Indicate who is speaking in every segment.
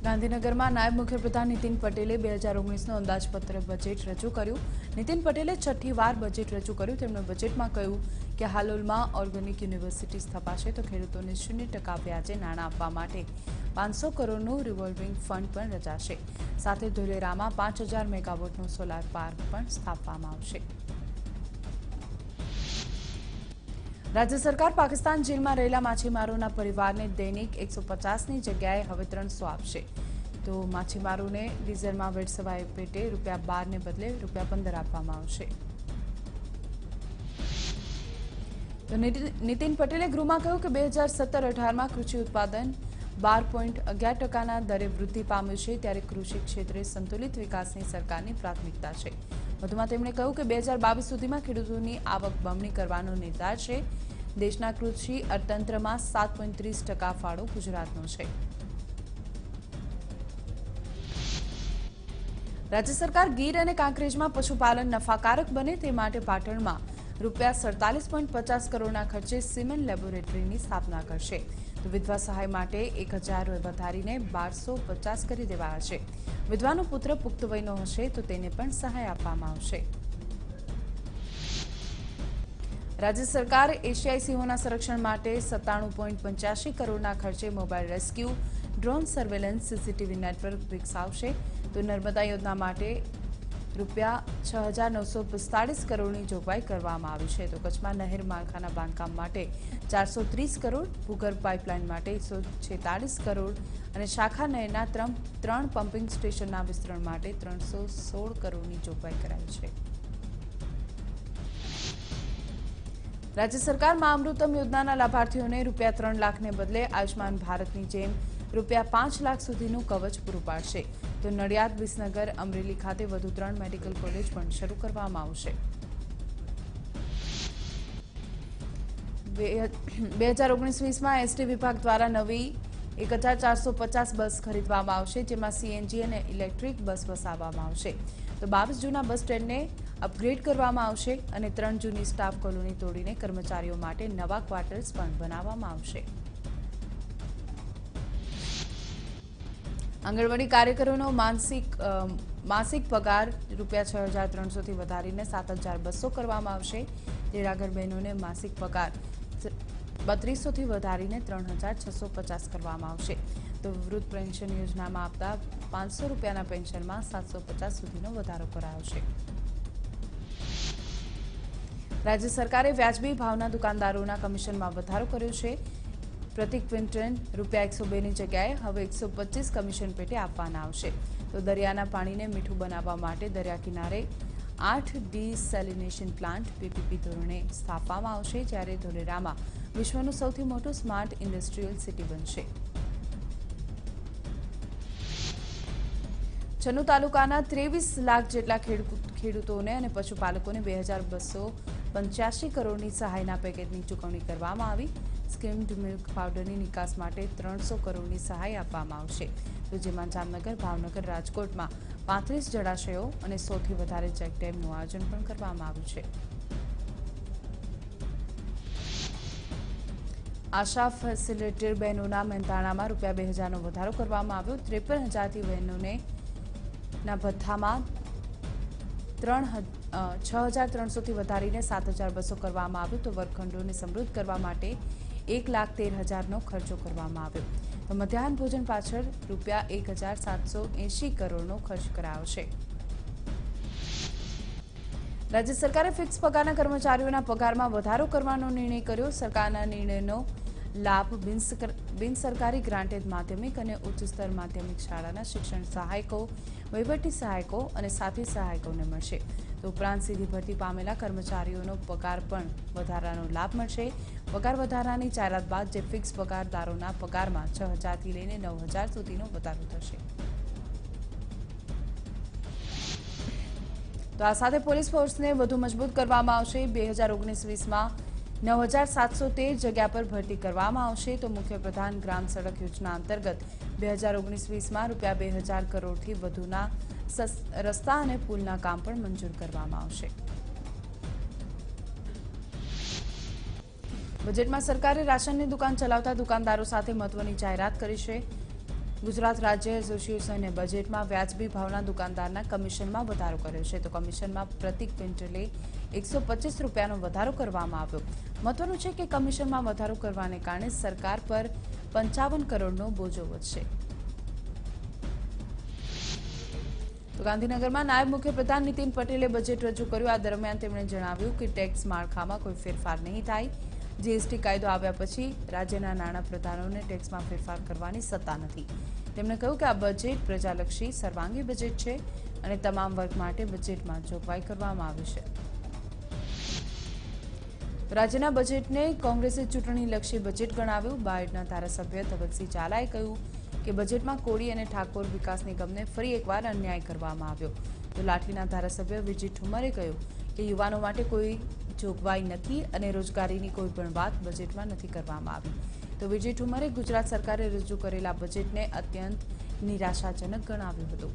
Speaker 1: ગાંધીનગરમાં નાયબ મુખ્યપ્રધાન નીતિન પટેલે 2019નું અંદાજપત્ર બજેટ રજૂ કર્યું। નીતિન પટેલે છઠ્ઠી વાર બજેટ રજૂ કર્યું। તેમણે બજેટમાં કહ્યું કે હાલોલમાં ઓર્ગેનિક યુનિવર્સિટી સ્થપાશે તો ખેડૂતોને 0% વ્યાજે નાણાં આપવા માટે 500 કરોડનું રિવોલ્વિંગ ફંડ પણ રચાશે। સાથે ધોલેરામાં 5000 મેગાવોટનો સોલાર પાર્ક પણ સ્થાપવામાં આવશે। राज्य सरकार पाकिस्तान जेल में रहेला माछीमारों परिवार ने दैनिक 150 जगह हवे 300 आपशे। तो माछीमारों ने डीजल में वेठसवाए पेटे ₹12 ने बदले ₹15 आपवामां आवशे। तो नितिन पटेले गृह में कहूं कि 2017-18 में कृषि उत्पादन 12.11% दरे वृद्धि पाम्युं छे, त्यारे कृषि क्षेत्रे संतुलित विकासनी सरकारनी प्राथमिकता छे। વધુમાં તેમણે કહ્યું કે 2022 સુધીમાં ખેડૂતોની આવક બમણી કરવાનો નિર્ધાર છે। દેશના કૃષિ અર્થતંત્રમાં 7.30% ફાળો ગુજરાતનો છે। રાજ્ય સરકાર ગીર અને કાંકરેજમાં પશુપાલન નફાકારક બને તે માટે પાટણમાં ₹47.50 કરોડના ખર્ચે સિમેન્ટ લેબોરેટરીની સ્થાપના કરશે। તો વિધવા સહાય માટે 1000 વધારીને 1250 કરી દેવાયા છે। વિધવાનો પુત્ર પુખ્ત વયનો હશે તો તેને પણ સહાય આપવામાં આવશે। રાજ્ય સરકાર એશિયાઈ સિંહોના સંરક્ષણ માટે 97.85 કરોડના ખર્ચે mobile rescue, drone surveillance, CCTV network વિકસાવશે। તો નર્મદા યોજના માટે ₹6945 કરોડની જોગવાઈ કરવામાં આવી છે। તો કચ્છમાં નહેર માળખાના બાંધકામ માટે 430 કરોડ, ભૂગર્ભ પાઇપલાઇન માટે 146 કરોડ અને શાખા નહેરના 3 પમ્પિંગ સ્ટેશનના વિસ્તરણ માટે 316 કરોડની જોગવાઈ કરાઈ છે। राज्य सरकार में अमृतम योजना लाभार्थीओने ₹3 लाख ने बदले आयुष्मान भारत की जेम ₹5 लाख सुधीનું कवच पूरुं पाडशे। तो नडियाद, विसनगर, अमरेली खाते વધુ 3 मेडिकल कॉलेज पण शरू करवामां आवशे। 2019-20 में एसटी विभाग द्वारा नवी 1450 बस खरीदवामां आवशे, जेमां सीएनजी અને इलेक्ट्रिक बस वसाववामां आवशे। तो 22 जूना बस स्टेन्ड ने अपग्रेड करवामां आवशे અને 3 जूनी स्टाफ कॉलोनी तोड़ीने कर्मचारीओ माटे नवा क्वार्टर्स पण बनाववामां आवशे। आंगणवाड़ी कार्यकरोनो मासिक पगार ₹6300 थी वधारीने 7200 करवामां आवशे। तेरागर बहनोने मासिक पगार 3200 थी वधारीने 3650 करवामां आवशे। तो वृद्ध पेन्शन योजना में आपता ₹500 पेन्शन में 750 सुधीनो वधारो करायो छे। राज्य सरकारे व्याजबी भावना दुकानदारोना कमिशन में वधारो कर्यो छे। प्रति क्विंटल ₹102 ની જગ્યાએ હવે 125 કમિશન પેટે આપવાના આવશે। તો દરિયાના પાણીને મીઠું બનાવવા માટે દરિયા કિનારે 8 ડિસેલિનેશન પ્લાન્ટ પીપીપી ધોરણે સ્થાપવામાં આવશે, જ્યારે ધોલેરામાં વિશ્વનું સૌથી મોટું સ્માર્ટ ઇન્ડસ્ટ્રીયલ સિટી બનશે। છન્નુ તાલુકાના 23 લાખ જેટલા ખેડૂતોને અને પશુપાલકોને 2285 કરોડની સહાયના પેકેજની ચૂકવણી કરવામાં આવી। સ્કીમ્ડ મિલ્ક પાવડરની નિકાસ માટે 300 કરોડની સહાય આપવામાં આવશે। તો જેમાં જામનગર, ભાવનગર, રાજકોટમાં 35 જળાશયો અને 100થી વધારે ચેકડેમનું આયોજન પણ કરવામાં આવ્યું છે। આશા ફેસિલિટેટર બહેનોના મહેનતાણામાં ₹2000નો વધારો કરવામાં આવ્યો। 53,000થી બહેનોને ના ભથ્થામાં 6300થી વધારીને 7200 કરવામાં આવ્યું। તો વર્ગખંડોને સમૃદ્ધ કરવા માટે 1,13,000નો ખર્ચો કરવામાં આવ્યો। તો મધ્યાહન ભોજન પાછળ ₹1780 કરોડનો ખર્ચ કરાયો છે। રાજ્ય સરકારે ફિક્સ પગારના કર્મચારીઓના પગારમાં વધારો કરવાનો નિર્ણય કર્યો। સરકારના નિર્ણયનો લાભ બિનસરકારી ગ્રાન્ટેડ માધ્યમિક અને ઉચ્ચ સ્તર માધ્યમિક શાળાના શિક્ષણ સહાયકો, વહીવટી સહાયકો અને સાથી સહાયકોને મળશે। તો ઉપરાંત સીધી ભરતી પામેલા કર્મચારીઓનો પગાર પણ વધારાનો લાભ મળશે। પગાર વધારાની જાહેરાત બાદ જે ફિક્સ પગારદારોના પગારમાં 6000થી લઈને 9000 સુધીનો વધારો થશે। તો આ સાથે પોલીસ ફોર્સને વધુ મજબૂત કરવામાં આવશે। 2019-20માં 9713 જગ્યા પર ભરતી કરવામાં આવશે। તો મુખ્યપ્રધાન ગ્રામ સડક યોજના અંતર્ગત 2019-20માં ₹2000 કરોડથી વધુના રસ્તા અને પુલના કામ પણ મંજૂર કરવામાં આવશે। બજેટમાં સરકારે રાશનની દુકાન ચલાવતા દુકાનદારો સાથે મહત્વની જાહેરાત કરી છે। ગુજરાત રાજ્ય એસોસિએશને બજેટમાં વ્યાજબી ભાવના દુકાનદારના કમિશનમાં વધારો કર્યો છે. તો કમિશનમાં પ્રતિ ક્વિન્ટલે 125 રૂપિયાનો વધારો કરવામાં આવ્યો. મહત્વનું છે કે કમિશનમાં વધારો કરવાને કારણે સરકાર પર 55 કરોડનો બોજો વધશે. તો ગાંધીનગરમાં નાયબ મુખ્યપ્રધાન નીતિન પટેલે બજેટ રજૂ કર્યું. આ દરમિયાન તેમણે જણાવ્યું કે ટેક્સ માળખામાં કોઈ ફેરફાર નહીં થાય. જીએસટી કાયદો આવ્યા પછી રાજ્યના નાણાપ્રધાનોને ટેક્સમાં ફેરફાર કરવાની સત્તા નથી. તેમણે કહ્યું કે આ બજેટ પ્રજાલક્ષી સર્વાંગી બજેટ છે અને તમામ વર્ગ માટે બજેટમાં જોગવાઈ કરવામાં આવી છે. રાજ્યના બજેટને કોંગ્રેસે ચૂંટણીલક્ષી બજેટ ગણાવ્યું. બાયડના ધારાસભ્ય ધવલસિંહ ઝાલાએ કહ્યું કે બજેટમાં કોળી અને ઠાકોર વિકાસ નિગમને ફરી એકવાર અન્યાય કરવામાં આવ્યો. તો લાઠીના ધારાસભ્ય વિજય ઠુમરે કહ્યું કે યુવાનો માટે કોઈ જોગવાઈ નથી અને રોજગારીની કોઈ પણ વાત બજેટમાં નથી કરવામાં આવી. તો વિજય ઠુમરે ગુજરાત સરકારે રજૂ કરેલા બજેટને અત્યંત નિરાશાજનક ગણાવ્યું હતું.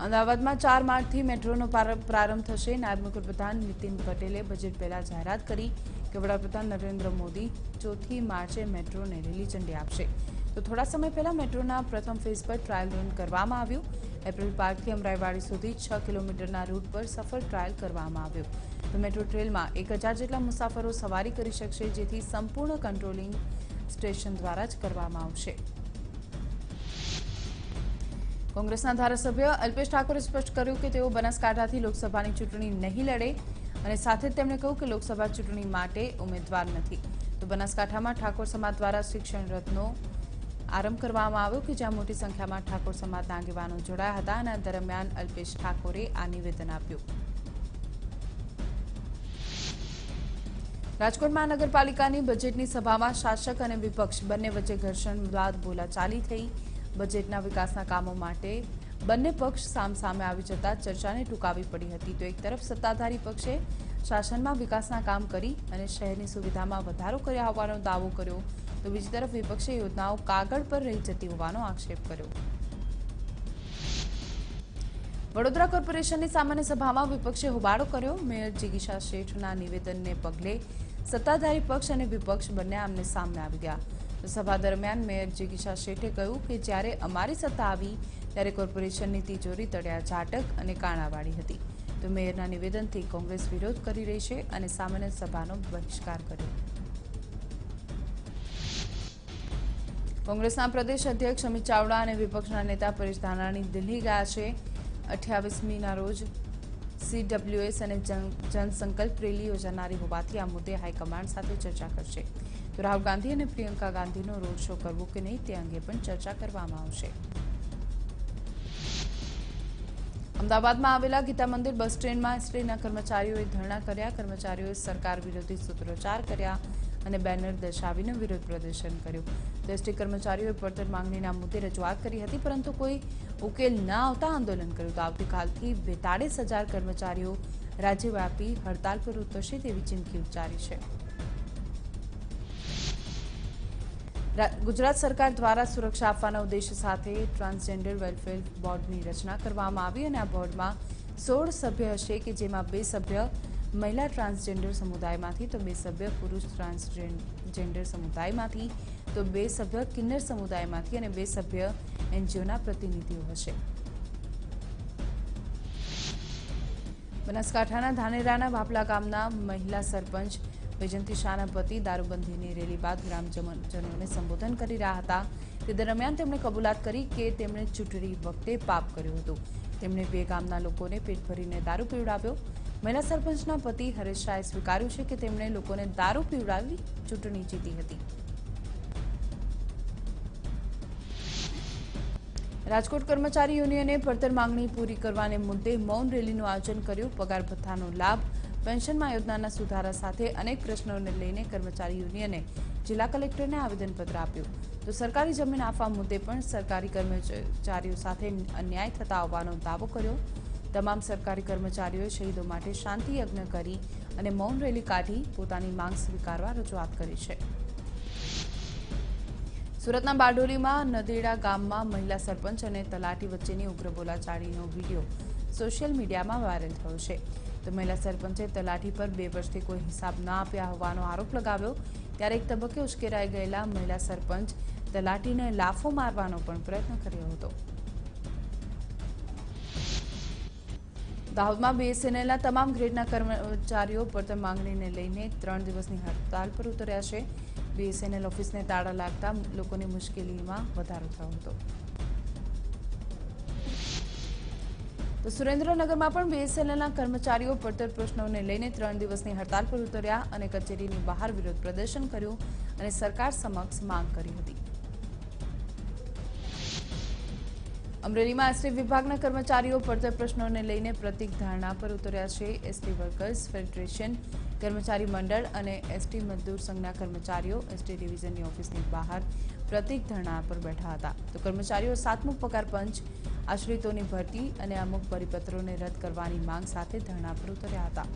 Speaker 1: અમદાવાદમાં 4 માર્ચથી મેટ્રોનો પ્રારંભ થશે. નાયબ મુખ્યપ્રધાન નીતિન પટેલે બજેટ પહેલા જાહેરાત કરી કે વડાપ્રધાન નરેન્દ્ર મોદી 4 માર્ચે મેટ્રોને લીલી ઝંડી આપશે. તો થોડા સમય પહેલા મેટ્રોના પ્રથમ ફેઝ પર ટ્રાયલ રન કરવામાં આવ્યું. એપ્રિલ પાર્કથી અમરાઈવાડી સુધી 6 કિલોમીટરના રૂટ પર સફળ ટ્રાયલ કરવામાં આવ્યો. તો મેટ્રો ટ્રેનમાં 1000 જેટલા મુસાફરો સવારી કરી શકશે, જેથી સંપૂર્ણ કંટ્રોલિંગ સ્ટેશન દ્વારા જ કરવામાં આવશે. કોંગ્રેસના ધારાસભ્ય અલ્પેશ ઠાકોરે સ્પષ્ટ કર્યું કે તેઓ બનાસકાંઠાથી લોકસભાની ચૂંટણી નહીં લડે અને સાથે જ તેમણે કહ્યું કે લોકસભા ચૂંટણી માટે ઉમેદવાર નથી. તો બનાસકાંઠામાં ઠાકોર સમાજ દ્વારા શિક્ષણ રથનો આરંભ કરવામાં આવ્યો કે જ્યાં મોટી સંખ્યામાં ઠાકોર સમાજના આગેવાનો જોડાયા હતા અને આ દરમિયાન અલ્પેશ ઠાકોરે આ નિવેદન આપ્યું. રાજકોટ મહાનગરપાલિકાની બજેટની સભામાં શાસક અને વિપક્ષ બંને વચ્ચે ઘર્ષણ બાદ બોલાચાલી થઈ. બજેટના વિકાસના કામો માટે બંને પક્ષ સામસામે આવી જતા ચર્ચાને ટૂંકાવી પડી હતી. તો એક તરફ સત્તાધારી પક્ષે શાસનમાં વિકાસના કામ કરી અને શહેરની સુવિધામાં વધારો કર્યા હોવાનો દાવો કર્યો, તો બીજી તરફ વિપક્ષે યોજનાઓ કાગળ પર રહી જતી હોવાનો આક્ષેપ કર્યો. વડોદરા કોર્પોરેશનની સામાન્ય સભામાં વિપક્ષે હોબાળો કર્યો. મેયર જિગીશા શેઠના નિવેદનને પગલે સત્તાધારી પક્ષ અને વિપક્ષ બંને આમને સામને આવી ગયા. તો સભા દરમિયાન મેયર જિગીશા શેઠે કહ્યું કે જ્યારે અમારી સત્તા આવી ત્યારે કોર્પોરેશનની તિજોરી તળિયા ઝાટક અને કાણાવાળી હતી. તો મેયરના નિવેદનથી કોંગ્રેસ વિરોધ કરી રહી છે અને સામાન્ય સભાનો બહિષ્કાર કર્યો. કોંગ્રેસના પ્રદેશ અધ્યક્ષ અમિત ચાવડા અને વિપક્ષના નેતા પરેશ ધાનાણી દિલ્હી ગયા છે. 28મીના રોજ CWS અને જનસંકલ્પ રેલી યોજાનારી હોવાથી આ મુદ્દે હાઈકમાન્ડ સાથે ચર્ચા કરશે. તો રાહુલ ગાંધી અને પ્રિયંકા ગાંધીનો રોડ શો કરવો કે નહીં તે અંગે પણ ચર્ચા કરવામાં આવશે. અમદાવાદમાં આવેલા ગીતા મંદિર બસ સ્ટેન્ડમાં એસટીના કર્મચારીઓએ ધરણા કર્યા. કર્મચારીઓએ સરકાર વિરોધી સૂત્રોચ્ચાર કર્યા અને બેનર દર્શાવીને વિરોધ પ્રદર્શન કર્યું. એસટી કર્મચારીઓએ પડતર માંગણીના મુદ્દે રજૂઆત કરી હતી, પરંતુ કોઈ ઉકેલ ન આવતા આંદોલન કર્યું. તો આવતીકાલથી 42,000 કર્મચારીઓ રાજ્યવ્યાપી હડતાલ પર ઉતરશે તેવી ચીમકી ઉચ્ચારી છે. ગુજરાત સરકાર દ્વારા સુરક્ષા આપવાના ઉદ્દેશ્ય સાથે ટ્રાન્સજેન્ડર વેલફેર બોર્ડની રચના કરવામાં આવી અને આ બોર્ડમાં 16 સભ્ય હશે કે જેમાં 2 સભ્ય મહિલા ટ્રાન્સજેન્ડર સમુદાયમાંથી, તો 2 સભ્ય પુરુષ ટ્રાન્સજેન્ડર સમુદાયમાંથી, તો 2 સભ્ય કિન્નર સમુદાયમાંથી અને 2 સભ્ય એનજીઓના પ્રતિનિધિઓ હશે. બનાસકાંઠાના ધાનેરાના ભાપલા ગામના મહિલા સરપંચ વૈજયંતી શાહના પતિ દારૂબંધીની રેલી બાદ ગ્રામજનોને સંબોધન કરી રહ્યા હતા. તે દરમિયાન તેમણે કબૂલાત કરી કે તેમણે ચૂંટણી વખતે પાપ કર્યું હતું. તેમણે 2 ગામના લોકોને પેટ ભરીને દારૂ પીવડાવ્યો. મહિલા સરપંચના પતિ હરેશ શાહે સ્વીકાર્યું છે કે તેમણે લોકોને દારૂ પીવડાવી ચૂંટણી જીતી હતી. રાજકોટ કર્મચારી યુનિયને પડતર માંગણી પૂરી કરવાને મુદ્દે મૌન રેલીનું આયોજન કર્યું. પગાર ભથ્થાનો લાભ, પેન્શનમાં યોજનાના સુધારા સાથે અનેક પ્રશ્નોને લઈને કર્મચારી યુનિયને જિલ્લા કલેક્ટરને આવેદનપત્ર આપ્યું. તો સરકારી જમીન આપવા મુદ્દે પણ સરકારી કર્મચારીઓ સાથે અન્યાય થતા હોવાનો દાવો કર્યો. તમામ સરકારી કર્મચારીઓએ શહીદો માટે શાંતિ યજ્ઞ કરી અને મૌન રેલી કાઢી પોતાની માંગ સ્વીકારવા રજૂઆત કરી છે. સુરતના બારડોલીમાં નદેડા ગામમાં મહિલા સરપંચ અને તલાટી વચ્ચેની ઉગ્ર બોલાચાલીનો વિડીયો સોશિયલ મીડિયામાં વાયરલ થયો છે. તો મહિલા સરપંચે તલાટી પર 2 વર્ષથી કોઈ હિસાબ ન આપ્યા હોવાનો આરોપ લગાવ્યો. ત્યારે એક તબક્કે ઉશ્કેરાઈ ગયેલા મહિલા સરપંચ તલાટીને લાફો મારવાનો પણ પ્રયત્ન કર્યો હતો. દાહોદમાં બીએસએનએલના તમામ ગ્રેડના કર્મચારીઓ પડતર માંગણીને લઈને 3 દિવસની હડતાલ પર ઉતર્યા છે. બીએસએનએલ ઓફિસને તાળા લાગતા લોકોની મુશ્કેલીમાં વધારો થયો હતો. તો સુરેન્દ્રનગરમાં પણ બીએસએનએલના કર્મચારીઓ પડતર પ્રશ્નોને લઈને 3 દિવસની હડતાલ પર ઉતર્યા અને કચેરીની બહાર વિરોધ પ્રદર્શન કર્યું અને સરકાર સમક્ષ માંગ કરી હતી. અમરેલીમાં એસટી વિભાગના કર્મચારીઓ પડતર પ્રશ્નોને લઈને પ્રતિક ધરણા પર ઉતર્યા છે. એસટી વર્કર્સ ફેડરેશન કર્મચારી મંડળ અને એસટી મજદૂર સંઘના કર્મચારીઓ એસટી ડિવિઝનની ઓફિસની બહાર પ્રતિક ધરણા પર બેઠા હતા. તો કર્મચારીઓ 7મું પગાર પંચ, આશ્રિતોની ભરતી અને અમુક પરિપત્રોને રદ કરવાની માંગ સાથે ધરણા પર ઉતર્યા હતા.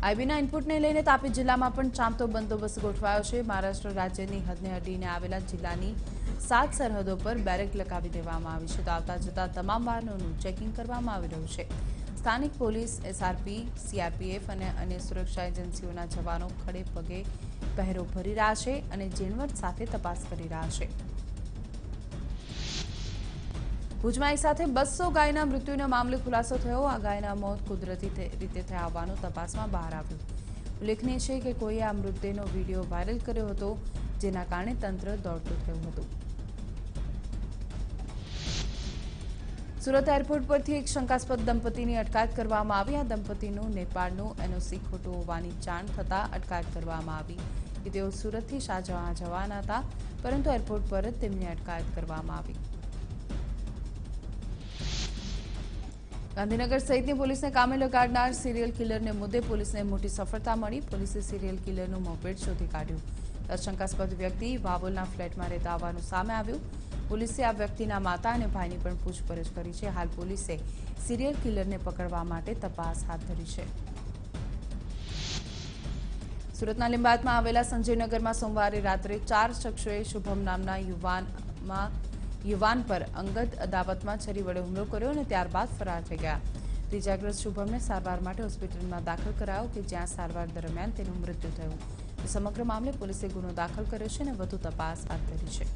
Speaker 1: આઈબીના ઇનપુટને લઈને તાપી જિલ્લામાં પણ ચાંપતો બંદોબસ્ત ગોઠવાયો છે. મહારાષ્ટ્ર રાજ્યની હદને અડીને આવેલા જિલ્લાની 7 સરહદો પર બેરેક લગાવી દેવામાં આવી છે. તો આવતા જતા તમામ વાહનોનું ચેકિંગ કરવામાં આવી રહ્યું છે. સ્થાનિક પોલીસ, એસઆરપી, સીઆરપીએફ અને અન્ય સુરક્ષા એજન્સીઓના જવાનો ખડે પગે પહેરો ભરી રહ્યા છે અને ઝીણવટ સાથે તપાસ કરી રહ્યા છે. ભુજમાં એક સાથે 200 ગાયના મૃત્યુના મામલે ખુલાસો થયો. આ ગાયના મોત કુદરતી રીતે થયા હોવાનું તપાસમાં બહાર આવ્યું. ઉલ્લેખનીય છે કે કોઈએ આ મૃતદેહનો વિડીયો વાયરલ કર્યો હતો, જેના કારણે તંત્ર દોડતું થયું હતું. સુરત એરપોર્ટ પરથી એક શંકાસ્પદ દંપતીની અટકાયત કરવામાં આવી. આ દંપતીનું નેપાળનું એનઓસી ખોટું હોવાની જાણ થતાં અટકાયત કરવામાં આવી કે તેઓ સુરતથી શાહજહાં જવાના હતા, પરંતુ એરપોર્ટ પર જ તેમની અટકાયત કરવામાં આવી. ગાંધીનગર સહિતની પોલીસને કામે લગાડનાર સિરિયલ કિલરને મુદ્દે પોલીસને મોટી સફળતા મળી. પોલીસે સિરિયલ કિલરનું મોપેડ શોધી કાઢ્યું. શંકાસ્પદ વ્યક્તિ વાવોલના ફ્લેટમાં રહેતા હોવાનું સામે આવ્યું. પોલીસે આ વ્યક્તિના માતા અને ભાઈની પણ પૂછપરછ કરી છે. હાલ પોલીસે સિરિયલ કિલરને પકડવા માટે તપાસ હાથ ધરી છે. સુરતના લિંબાયતમાં આવેલા સંજયનગરમાં સોમવારે રાત્રે 4 શખ્સોએ શુભમ નામના યુવાન પર અંગત અદાવતમાં છરી વડે હુમલો કર્યો અને ત્યારબાદ ફરાર થઈ ગયા. ઇજાગ્રસ્ત શુભમને સારવાર માટે હોસ્પિટલમાં દાખલ કરાયો કે જ્યાં સારવાર દરમિયાન તેનું મૃત્યુ થયું. સમગ્ર મામલે પોલીસે ગુનો દાખલ કર્યો છે અને વધુ તપાસ હાથ ધરી છે.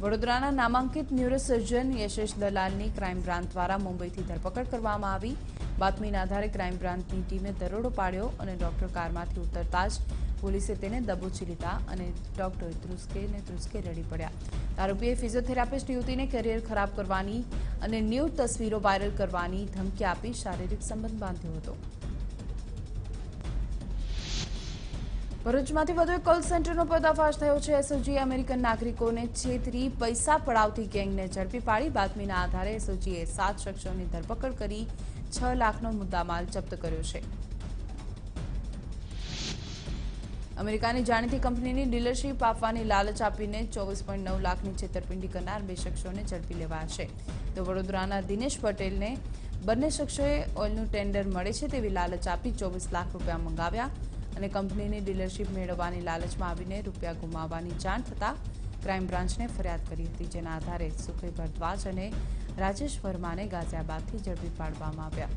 Speaker 1: વડોદરાના નામાંકિત ન્યુરોસર્જન યશેશ દલાલની ક્રાઇમ બ્રાન્ચ દ્વારા મુંબઈથી ધરપકડ કરવામાં આવી. બાતમીના આધારે ક્રાઇમ બ્રાન્ચની ટીમે દરોડો પાડ્યો અને ડોક્ટર કારમાંથી ઉતરતા જ પોલીસે તેને દબોચી લીધા અને ડોક્ટર ત્રુસ્કે રડી પડ્યા. આરોપીએ ફિઝિયોથેરાપિસ્ટ યુવતીને કરિયર ખરાબ કરવાની અને ન્યૂડ તસવીરો વાયરલ કરવાની ધમકી આપી શારીરિક સંબંધ બાંધ્યો હતો. ભરૂચમાંથી વધુ એક કોલ સેન્ટરનો પર્દાફાશ થયો છે. એસઓજીએ અમેરિકન નાગરિકોને છેતરી પૈસા પડાવતી ગેંગને ઝડપી પાડી. બાતમીના આધારે એસઓજીએ 7 શખ્સોની ધરપકડ કરી 6 લાખનો મુદ્દામાલ જપ્ત કર્યો છે. અમેરિકાની જાણીતી કંપનીની ડીલરશીપ આપવાની લાલચ આપીને 24.9 લાખની છેતરપિંડી કરનાર 2 શખ્સોને ઝડપી લેવાયા છે. તો વડોદરાના દિનેશ પટેલને બંને શખ્સોએ ઓઇલનું ટેન્ડર મળે છે તેવી લાલચ આપી 24 લાખ રૂપિયા મંગાવ્યા અને કંપનીની ડીલરશીપ મેળવવાની લાલચમાં આવીને રૂપિયા ગુમાવવાની જાણ થતાં ક્રાઇમ બ્રાન્ચને ફરિયાદ કરી હતી, જેના આધારે સુખી ભરદ્વાજ અને રાજેશ વર્માને ગાઝિયાબાદથી ઝડપી પાડવામાં આવ્યા.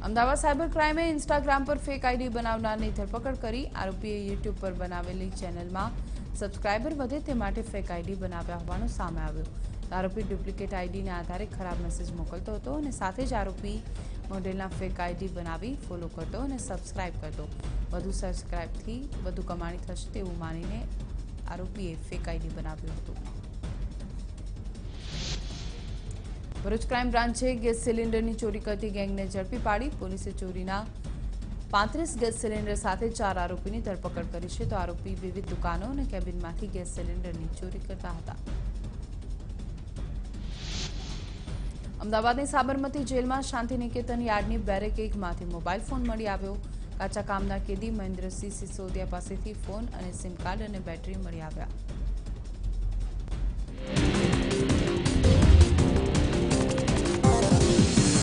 Speaker 1: અમદાવાદ સાયબર ક્રાઇમે ઇન્સ્ટાગ્રામ પર ફેક આઈડી બનાવનારની ધરપકડ કરી. આરોપીએ યુટ્યુબ પર બનાવેલી ચેનલમાં સબસ્ક્રાઇબર વધે તે માટે ફેક આઈડી બનાવ્યા હોવાનું સામે આવ્યું. આરોપી ડુપ્લિકેટ આઈડીના આધારે ખરાબ મેસેજ મોકલતો હતો અને સાથે જ આરોપી મોડેલના ફેક આઈડી બનાવી ફોલો કરતો અને સબસ્ક્રાઇબ કરતો. વધુ સબસ્ક્રાઇબથી વધુ કમાણી થશે તેવું માનીને આરોપીએ ફેક આઈડી બનાવ્યું હતું. ભરૂચ ક્રાઇમ બ્રાન્ચે ગેસ સિલિન્ડરની ચોરી કરતી ગેંગને ઝડપી પાડી. પોલીસે ચોરીના 35 ગેસ સિલિન્ડર સાથે 4 આરોપીની ધરપકડ કરી છે. તો આરોપી વિવિધ દુકાનો અને કેબિનમાંથી ગેસ સિલિન્ડરની ચોરી કરતા હતા. અમદાવાદની સાબરમતી જેલમાં શાંતિનિકેતન યાર્ડની બેરેક 1માંથી મોબાઈલ ફોન મળી આવ્યો. કાચા કામના કેદી મહેન્દ્રસિંહ સિસોદિયા પાસેથી ફોન અને સિમ કાર્ડ અને બેટરી મળી આવ્યા.